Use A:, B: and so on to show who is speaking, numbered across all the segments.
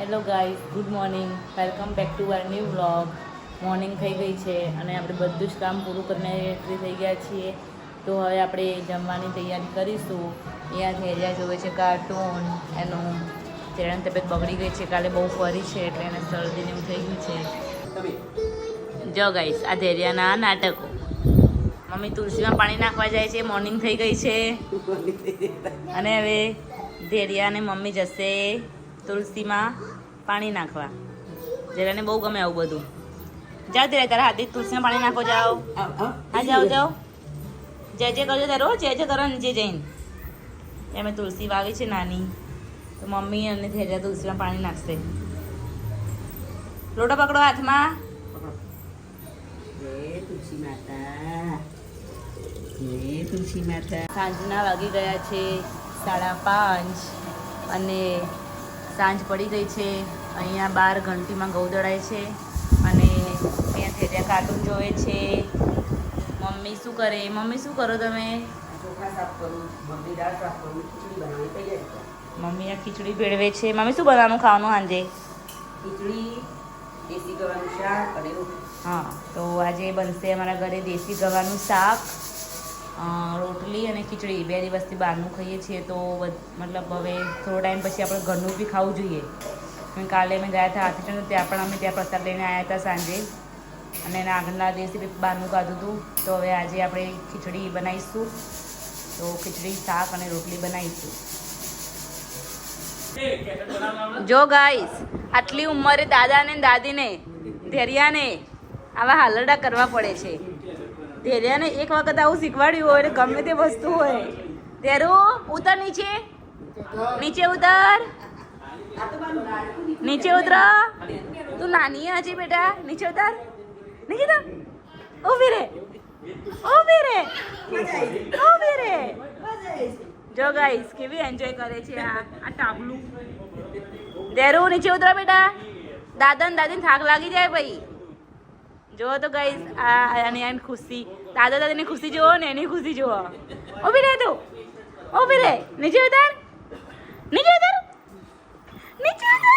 A: Hello guys, good morning. Welcome back to our new vlog. Morning થઈ ગઈ છે અને આપણે બધું જ કામ પૂરું કરીને ફ્રી થઈ ગયા છીએ. તો હવે આપણે જમવાની તૈયારી કરીશું. અહીંયાથી એરિયા જોવે છે કાર્ટૂન. એનું તેરાની તબિયત બગડી ગઈ છે, કાલે બહુ ફરી છે એટલે એને શરદીને એવું થઈ ગયું છે. જો ગાઈઝ, આ ધૈર્યના નાટકો. મમ્મી તુલસીમાં પાણી નાખવા જાય છે, મોર્નિંગ થઈ ગઈ છે. અને હવે ધૈર્ય અને મમ્મી જશે તુલસીમાં પાણી નાખવા. જેરાને બહુ ગમે આવું બધું. જાઓ ધીરે તારા હાથે તુલસીમાં પાણી નાખો, જાઓ. હા જાઓ જાઓ, જય જય કરજો તારો, જય જય કરો નીચે જઈને. અમે તુલસી વાવી છે નાની, તો મમ્મી અને ધૈર્ય તુલસીમાં પાણી નાખશે. લોટો પકડો હાથમાં.
B: તુલસી માતા, તુલસી માતા.
A: સાંજના વાગી ગયા છે 5:30 અને સાંજ પડી ગઈ છે. અહીંયા બહાર ઘંટીમાં ઘઉં દળાય છે અને અહીંયા ધૈર્ય કાર્ટૂન જોવે છે. મમ્મી શું કરે? મમ્મી શું કરો તમે?
B: ચોખા સાફ કરું, મમ્મી દાળ સાફ કરું, ખીચડી બનાવવાની તૈયારી કરું.
A: મમ્મી આ ખીચડી ભેળવે છે. મમ્મી શું બનાવવાનું ખાવાનું સાંજે?
B: ખીચડી, દેશી ગવાનું શાક અને રોટલી.
A: હા, તો આજે બનશે અમારા ઘરે દેશી ગવાનું શાક, રોટલી અને ખીચડી. 2 દિવસથી બહારનું ખાઈએ છીએ તો મતલબ હવે થોડો ટાઈમ પછી આપણે ઘરનું બી ખાવું જોઈએ. કાલે મેં ગયા હતા હાથીચંદ, ત્યાં પણ અમે ત્યાં પ્રસાદ લઈને આવ્યા હતા સાંજે, અને એના આગળના દિવસે બી બહારનું ખાધું હતું. તો હવે આજે આપણે ખીચડી બનાવીશું. તો ખીચડી, શાક અને રોટલી બનાવીશું. જો ગાઈસ, આટલી ઉંમરે દાદાને દાદીને ધૈર્યાને આવા હાલરડા કરવા પડે છે. ધૈર્યાને એક વખત આવું શીખવાડ્યું હોય એટલે ગમે તે વસ્તુ હોય. ધૈર્યો ઉતર નીચે, નીચે ઉતર, નીચે ઉતર. તું નાની હજી બેટા, નીચે ઉતર, નીચે ઉતર. ઊભી રે, ઊભી રે, ઊભી રે. જો ગાઈસ, કેવી એન્જોય કરે છે આ ટાબલું. ધૈર્યો નીચે ઉતર બેટા, દાદા ને દાદીને થાક લાગી જાય ભાઈ. જો તો ગાઈસ, આની ખુશી, દાદા દાદીની ખુશી જુઓ ને એની ખુશી જુઓ. ઊભી રહે તું, ઊભી રહે. નીચે ઉતર, નીચે ઉતર, નીચે ઉતર,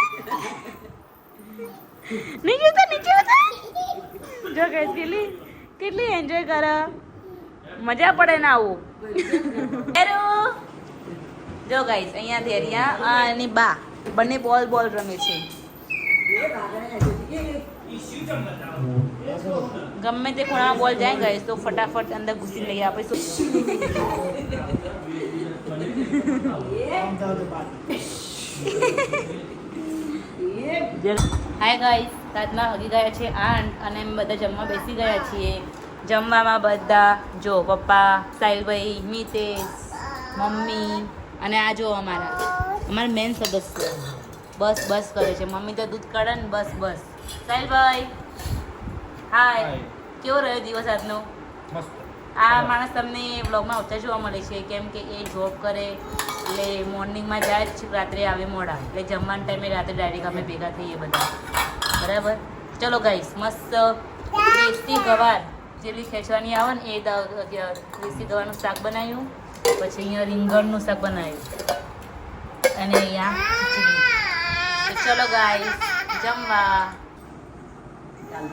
A: નીચે ઉતર, નીચે ઉતર. જો ગાઈસ, કેટલી એન્જોય કરે, મજા પડે ને આવું. જો ગાઈસ, અહીંયા ધૈર્યા અને બા બંને બોલ રમે છે. ગમે તે ખૂણામાં બોલ જાય ગઈ તો ફટાફટ અંદર ઘૂસી લઈએ આપણે. હાય ગાઈસ, રાતના વાગી ગયા છે 8 અને અમે બધા જમવા બેસી ગયા છીએ. જમવામાં બધા જો પપ્પા, સાહિલભાઈ, મિતેશ, મમ્મી અને આ જો અમારા મેન સદસ્ય બસ કરે છે. મમ્મી તો દૂધ કાઢે ને બસ. સાહિલભાઈ હાય, કેવો રહ્યો દિવસ આજનો? આ માણસ તમને વ્લોગમાં ઓછા જોવા મળે છે કેમ કે એ જોબ કરે એટલે મોર્નિંગમાં જાય છે, રાત્રે આવે મોડા, એટલે જમવાના ટાઈમે રાત્રે ડાયરેક્ટ અમે ભેગા થઈએ બધા. બરાબર, ચલો ગાઈસ, મસ્ત દેશી ગવાર જેટલી ખેંચવાની આવે ને એ દેશી ગવાનું શાક બનાવ્યું. પછી અહીંયા રીંગણનું શાક બનાવ્યું અને અહીંયા ખીચડી. ચલો ગાઈસ, જમવા.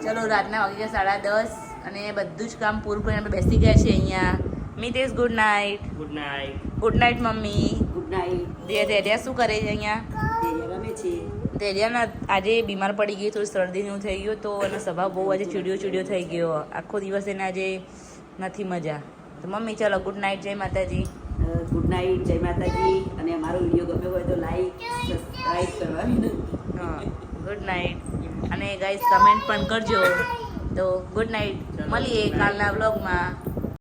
A: ચલો, રાતના વાગી ગયા 10:30 અને બધું જ કામ પૂરું કરીને આપણે બેસી ગયા છે અહીંયા. Mitesh good night.
B: Good night.
A: Good night mummy.
B: Good night.
A: Dhairya શું કરે છે અહીંયા?
B: રમે છે.
A: ધૈર્યાના આજે બીમાર પડી ગઈ, થોડી શરદી એવું થઈ ગયું, તો એનો સ્વભાવ બહુ આજે ચીડિયો થઈ ગયો. આખો દિવસ એને આજે નથી મજા. તો મમ્મી ચાલો ગુડ નાઇટ, જય માતાજી.
B: ગુડ નાઇટ, જય માતાજી. અને અમારો વિડીયો ગમ્યો હોય તો લાઈક, સબસ્ક્રાઈબ કરવાની.
A: હા, ગુડ નાઇટ. અને ગાઈસ કમેન્ટ પણ કરજો. તો ગુડ નાઇટ, મળીએ કાલના વ્લોગમાં.